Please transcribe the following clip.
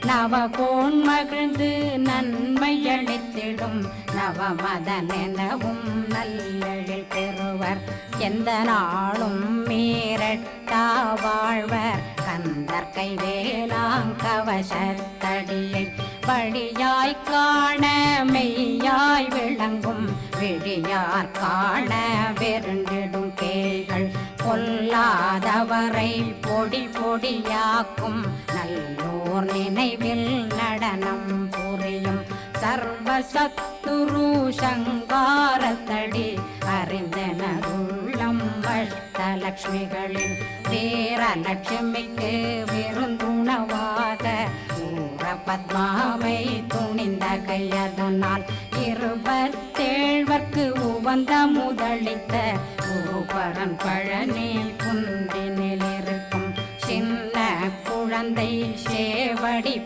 நவகோன் மகிழ்ந்து நன்மையளித்திடும் நவமதனெனவும் நல்லெழில் பெறுவர். எந்த நாளும் மீறட்டா வாழ்வர் கந்தற்கை வேளாங்கவசத்தடியை வழியாய் காண மெய்யாய் விளங்கும் விழியார் காண வெருண்டிடும் கேள்கள் பொல்லாதவரை பொடி பொடியாக்கும் நல்லோர் நினைவில் நடனம் புரியும் சர்வசத்துரு சங்காரத்தடி அறிந்தனருள்ளம் அஷ்டலட்சுமிகளின் வீரலட்சுமிக்கு விருந்துணவாக பத்மாவை துணிந்த கையதனால் 27 உவந்த முதலித்த பூபரன் பழனி குந்தினில் இருக்கும் சின்ன குழந்தை சேவடி